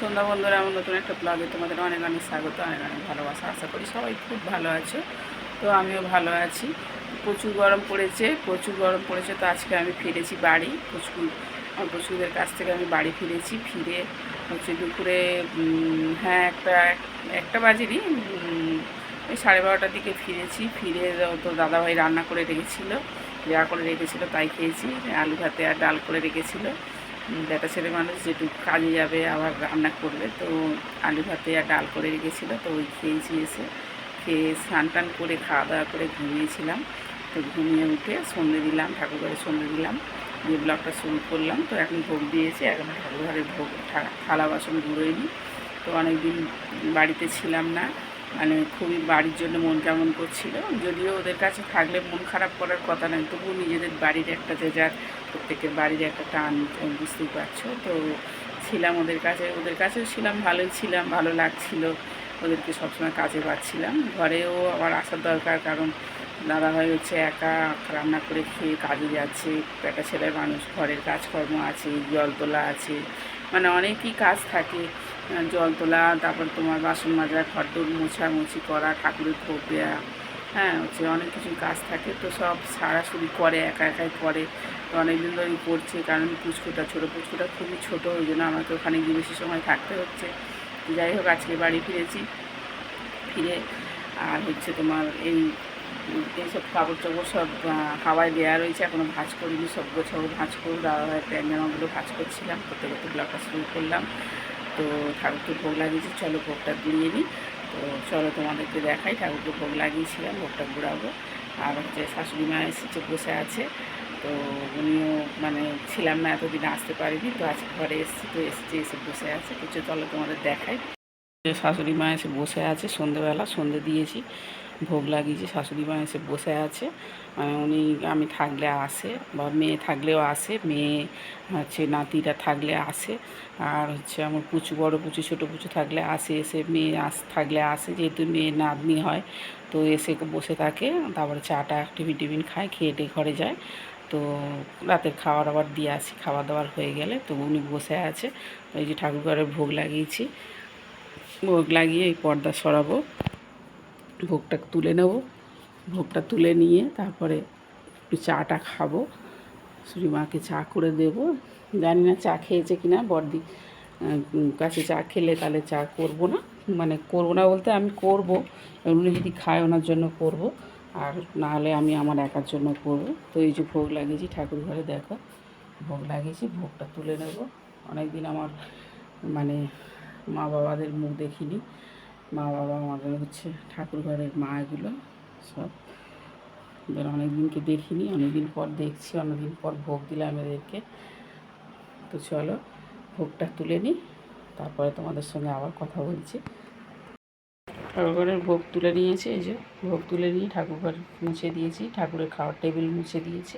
সন্ধ্যা বন্ধুরা, আমার নতুন একটা ব্লগে তোমাদের অনেক অনেক স্বাগত, অনেক অনেক ভালোবাসা। আশা করি সবাই খুব ভালো আছো। তো আমিও ভালো আছি। প্রচুর গরম পড়েছে, প্রচুর গরম পড়েছে। তো আজকে আমি ফিরেছি বাড়ি, আমার পুচকুদের কাছ থেকে আমি বাড়ি ফিরেছি। ফিরে হচ্ছে দুপুরে হ্যাঁ একটা বাজেনি, ওই 12:30টার দিকে ফিরেছি। ফিরে তো দাদাভাই রান্না করে রেখেছিলো, যা করে রেখেছিলো তাই খেয়েছি। আলু ভাতে আর ডাল করে রেখেছিলো। বেটা ছেলে মানুষ যেটুকু কাজে যাবে আবার রান্না করবে, তো আলু ভাতে আর ডাল করে রেখেছিলো, তো ওই খেয়েছি। এসে খেয়ে স্নান টান করে খাওয়া দাওয়া করে ঘুমিয়েছিলাম। তো ঘুমিয়ে উঠে সন্ধে দিলাম, ঠাকুরঘরে সন্ধে দিলাম, দিয়ে ব্লগটা শুরু করলাম। তো এখন ভোগ দিয়েছি, এখন ঠাকুরঘরের ভোগ থালা বাসন ধুয়েনি। তো অনেক দিন বাড়িতে ছিলাম না, মানে খুবই বাড়ির জন্য মন কেমন করছিল। যদিও ওদের কাছে থাকলে মন খারাপ করার কথা নয়, তবুও নিজেদের বাড়ির একটা যে যার প্রত্যেকের বাড়ির একটা টান, বুঝতেই পারছো। তো ছিলাম ওদের কাছেও ছিলাম, ভালোই ছিলাম, ভালো লাগছিল। ওদেরকে সবসময় কাজে পাচ্ছিলাম। ঘরেও আবার আসার দরকার, কারণ দাদাভাই হচ্ছে একা রান্না করে খেয়ে কাজে যাচ্ছে। একটা ছেলের মানুষ, ঘরের কাজকর্ম আছে, জল তোলা আছে, মানে অনেকই কাজ থাকে। জল তোলা, তারপর তোমার বাসন মাজা, ঘরদোর মোছামুছি করা, ঠাকুরের ভোগ দেওয়া, হ্যাঁ হচ্ছে অনেক কিছুই কাজ থাকে। তো সব সারাসুরি করে, একা একাই করে। তো অনেকদিন ধরেই করছে, কারণ ছোটো পুচকুটা খুবই ছোটো, ওই জন্য আমাকে ওখানে গিয়ে বেশি সময় থাকতে হচ্ছে। যাই হোক, আজকে বাড়ি ফিরেছি। ফিরে আর হচ্ছে তোমার এইসব কাপড় চোপড় সব হাওয়ায় দেওয়া রয়েছে, এখনও ভাঁজ করিনি। সব গোছাবো, ভাঁজ করবো। দাদাভাই প্যান্ট জামাগুলো ভাঁজ করছিলাম, করতে করতে ব্লগটা শুরু করলাম। তো ঠাকুরকে ভোগ লাগিয়েছি, চলো ভোগটা গুঁড়িয়ে নিই। তো চলো তোমাদেরকে দেখাই, ঠাকুরকে ভোগ লাগিয়েছিলাম, ভোগটা গুঁড়াবো। আর হচ্ছে শাশুড়ি মা এসেছে, বসে আছে। তো উনিও মানে ছিলাম না এতদিন, আসতে পারিনি। তো আজকে ঘরে এসেছি, তো এসে বসে আছে। কিছু চলো তোমাদের দেখাই। শাশুড়ি মা এসে বসে আছে, সন্ধেবেলা সন্ধে দিয়েছি, ভোগ লাগিয়েছি। শাশুড়ি মা এসে বসে আছে। উনি আমি থাকলে আসে, বা মেয়ে থাকলেও আসে, মেয়ে হচ্ছে নাতিরা থাকলে আসে। আর হচ্ছে আমার বড় পুচু ছোটো পুচু থাকলে আসে, এসে মেয়ে থাকলে আসে, যেহেতু মেয়ে নাতনি হয়। তো এসে বসে থাকে, তারপরে চাটা টিফিন খায়, খেয়ে টেয়ে ঘরে যায়। তো রাতের খাবার আবার দিয়ে আসি, খাওয়া দাওয়ার হয়ে গেলে তো উনি বসে আছে। এই যে ঠাকুর ঘরে ভোগ লাগিয়েছি, ভোগ লাগিয়ে এই পর্দা সরাবো, ভোগটা তুলে নেব। ভোগটা তুলে নিয়ে তারপরে একটু চাটা খাবো, শ্রীমাকে চা করে দেব। জানি না চা খেয়েছে কি না, বড়দি কাছে চা খেলে তাহলে চা করব না, মানে করবো না বলতে আমি করব, উনি যদি খায় ওনার জন্য করব, আর নাহলে আমি আমার একার জন্য করব। তো এই যে ভোগ লাগিয়েছি ঠাকুর ঘরে, দেখো ভোগ লাগিয়েছি, ভোগটা তুলে নেব। অনেক দিন আমার মানে মা বাবাদের মুখ দেখিনি। মা বাবা আমাদের হচ্ছে ঠাকুর ঘরের মা, এগুলো সব এবার অনেক দিনকে দেখিনি, অনেক দিন পর দেখছি, অনেক দিন পর ভোগ দিলাম এদেরকে। তো চলো ভোগটা তুলে নিই, তারপরে তোমাদের সঙ্গে আবার কথা বলছি। ঠাকুরঘরের ভোগ তুলে নিয়েছি, এই যে ভোগ তুলে নিয়ে ঠাকুরঘর মুছে দিয়েছি, ঠাকুরের খাওয়ার টেবিল মুছে দিয়েছি।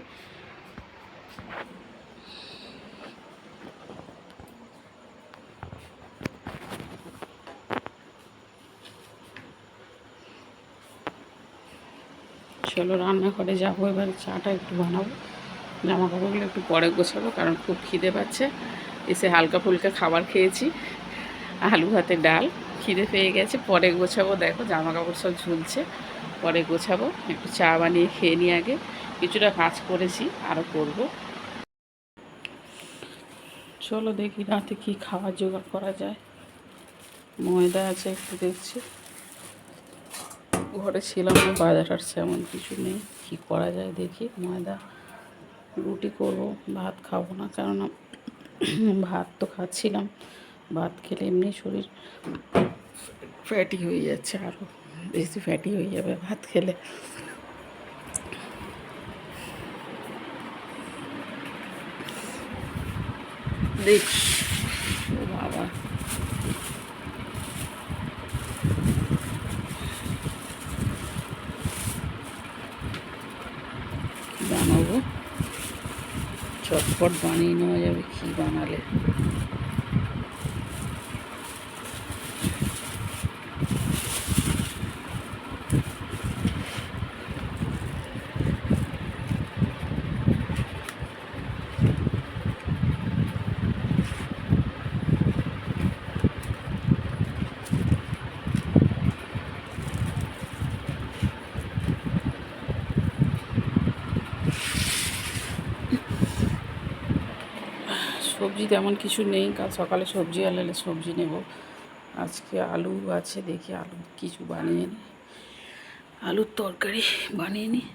চলো রান্নাঘরে যাবো, এবার চাটা একটু বানাবো, জামা কাপড়গুলো একটু পরে গোছাবো, কারণ খুব খিদে পাচ্ছে। এসে হালকা ফুলকা খাবার খেয়েছি, আলু ভাতে ডাল, খিদে পেয়ে গেছে, পরে গোছাবো। দেখো জামা কাপড় সব ঝুলছে, পরে গোছাবো। একটু চা বানিয়ে খেয়ে নিই আগে, কিছুটা কাজ করেছি, আরও করব। চলো দেখি রাতে কী খাবার জোগাড় করা যায়। ময়দা আছে একটু, দেখছি ঘরে ছিলাম না, বাজার আসছে এমন কিছু নেই, কী করা যায় দেখি। ময়দা রুটি করব, ভাত খাবো না, কেননা ভাত তো খাচ্ছিলাম, ভাত খেলে এমনি শরীর ফ্যাটি হয়ে যাচ্ছে, আরও বেশি ফ্যাটি হয়ে যাবে ভাত খেলে। দেখ ও বাবা, বানাবো চটপট, বানিয়ে নেওয়া যাবে কী বানালে। সবজি তেমন কিছু নেই, কাল সকালে সবজি আনলে সবজি নেব। আজকে আলু আছে, দেখি আলু কিছু বানিয়ে নিই, আলুর তরকারি বানিয়ে নিই।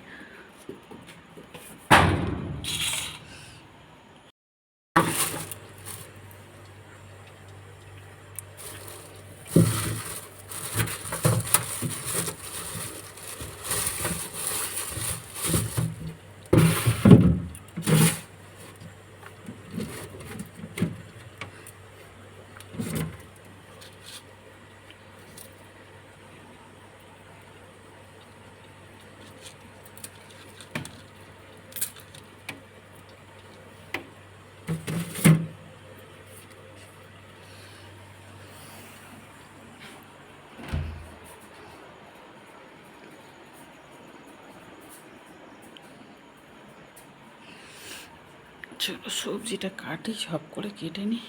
চলো সবজিটা কাটি, সব করে কেটে নিই।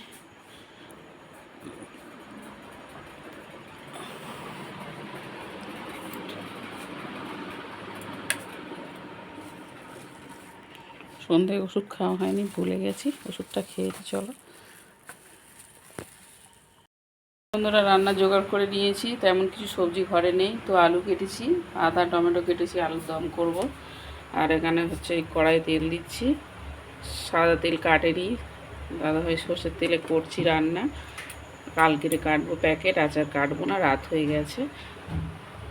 সন্ধ্যায় ওষুধ খাওয়া হয়নি, ভুলে গেছি, ওষুধটা খেয়েছি। চলো বন্ধুরা, রান্না জোগাড় করে নিয়েছি, তেমন কিছু সবজি ঘরে নেই, তো আলু কেটেছি, আদা টমেটো কেটেছি, আলুর দম করব। আর এখানে হচ্ছে এই কড়াই তেল দিচ্ছি, সাদা তেল কাটেনি, দাদাভাই সর্ষের তেলে করছি রান্না। কালকেরে কাটবো প্যাকেট, আচার কাটবো না, রাত হয়ে গেছে,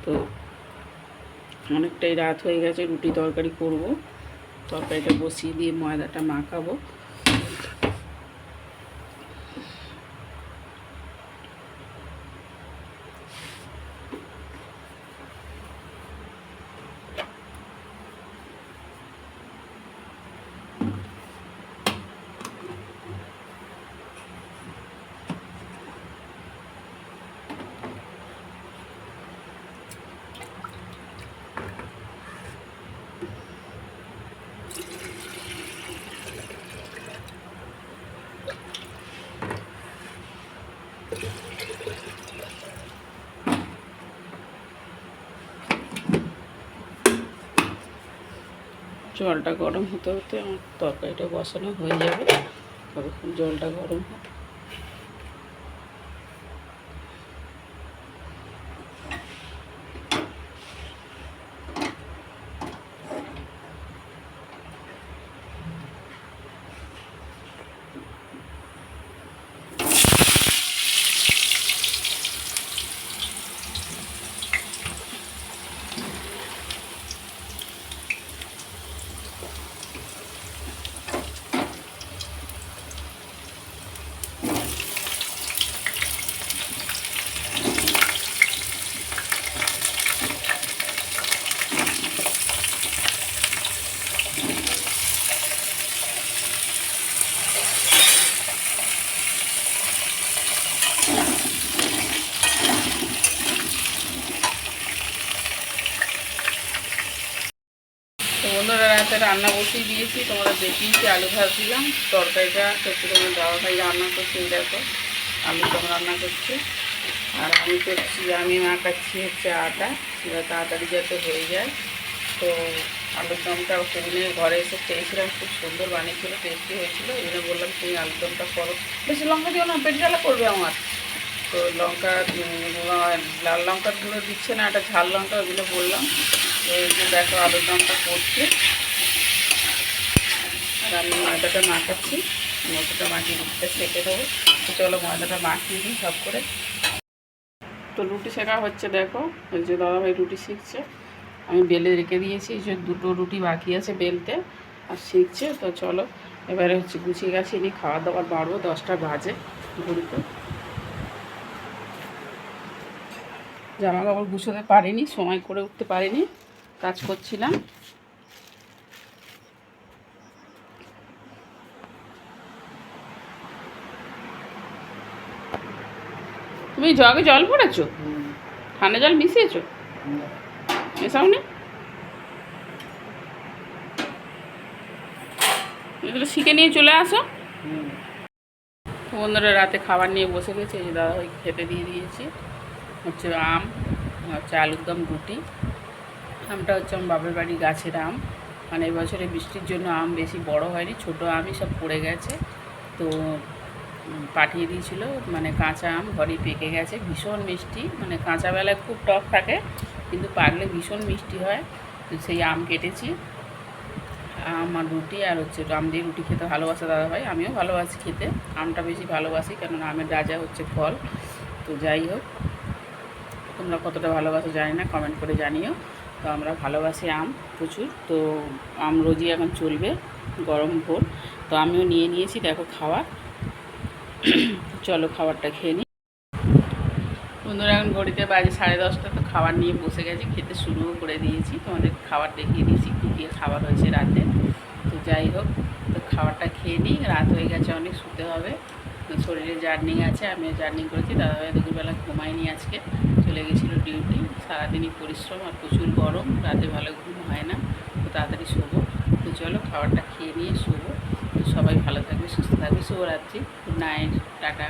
তো অনেকটাই রাত হয়ে গেছে। রুটি তরকারি করব, তরকারিটা বসিয়ে দিয়ে ময়দাটা মাখাবো। জলটা গরম হতে হতে আমার তরকারিটা বসানো হয়ে যাবে, ততক্ষণ জলটা গরম হোক। তো বন্ধুরা, রাতে রান্না বসিয়ে দিয়েছি, তোমাদের দেখিয়েছি, আলু ভাজছিলাম, তরকারিটা হচ্ছে তোমার দাদাভাই রান্না করছে, এই দেখো আলুর দম রান্না করছে। আর আমি করছি, আমি মাখাচ্ছি হচ্ছে আটা, তাড়াতাড়ি যাতে হয়ে যায়। তো আলুর দমটা সেদিনে ঘরে এসে খেয়েছিলাম, খুব সুন্দর বানিয়েছিল, টেস্টি হয়েছিল, এই জন্য বললাম তুমি আলুর দমটা করো, বেশি লঙ্কা দিও না, পেট জ্বালা করবে আমার। তো লঙ্কা, লাল লঙ্কার গুঁড়ো দিচ্ছে না, একটা ঝাল লঙ্কা, ওগুলো বললাম। তো এই যে দেখো আলুর দমটা করছে, আর আমি ময়দাটা মাখাচ্ছি, ময়দাটা মাখিয়ে রুটিটা সেঁকে দেবো। তো চলো ময়দাটা মাখিয়ে দিই সব করে। তো রুটি শেখা হচ্ছে, দেখো ওই যে দাদাভাই রুটি শিখছে, আমি বেলে রেখে দিয়েছি, যে দুটো রুটি বাকি আছে বেলতে, আর শিখছে। তো চলো এবারে হচ্ছে গুছিয়ে গাছিয়ে নিই, খাওয়া দাওয়ার বাড়বো, 10টা বাজে ঘুরিতে। জামা কাপড় গুছোতে পারিনি, সময় করে উঠতে পারিনি, কাজ করছিলাম। তুমি জগে জল ভরেছো? ঠান্ডা জল মিশিয়েছো? মেশাওনি? এগুলো শিখে নিয়ে চলে আসো। বন্ধুরা, রাতে খাবার নিয়ে বসে গেছে, এই যে দাদা ওই খেতে দিয়ে দিয়েছি, হচ্ছে আম, হচ্ছে আলুর দম, রুটি। আমটা হচ্ছে আমার বাপের বাড়ির গাছের আম, মানে এবছরে বৃষ্টির জন্য আম বেশি বড় হয়নি, ছোটো আমই সব পড়ে গেছে। তো পাঠিয়ে দিয়েছিল, মানে কাঁচা আম ঘরেই পেকে গেছে, ভীষণ মিষ্টি, মানে কাঁচাবেলায় খুব টক থাকে কিন্তু পাকলে ভীষণ মিষ্টি হয়। তো সেই আম কেটেছি, আম আর রুটি, আর হচ্ছে আম দিয়ে রুটি খেতে ভালোবাসে দাদাভাই, আমিও ভালোবাসি খেতে, আমটা বেশি ভালোবাসি কেননা আমের রাজা হচ্ছে ফল। তো যাই হোক, তোমরা কতটা ভালোবাসো জানি না, কমেন্ট করে জানিও। তো আমরা ভালোবাসি আম প্রচুর, তো আম রোজই এখন চলবে, গরম ভোর। তো আমিও নিয়ে নিয়েছি, দেখো খাবার। চলো খাবারটা খেয়ে নিই। বন্ধুরা এখন ঘড়িতে বাজে 10:30, তো খাবার নিয়ে বসে গেছি, খেতে শুরুও করে দিয়েছি, তোমাদের খাবার দেখিয়ে দিয়েছি কী কী খাবার হয়েছে রাতে। তো যাই হোক, তো খাবারটা খেয়ে নিই, রাত হয়ে গেছে অনেক, শুতে হবে, শরীরে জার্নিং আছে, আমিও জার্নিং করেছি, দাদাভাই দুপুরবেলা ঘুমায়নি, আজকে চলে গেছিলো ডিউটি, সারাদিনই পরিশ্রম আর প্রচুর গরম, রাতে ভালো ঘুম হয় না, তো তাড়াতাড়ি শোবো। তো চলো খাবারটা খেয়ে নিয়ে শোবো। তো সবাই ভালো থাকবে, সুস্থ থাকবে, শুভরাত্রি, গুড নাইট, টাটা।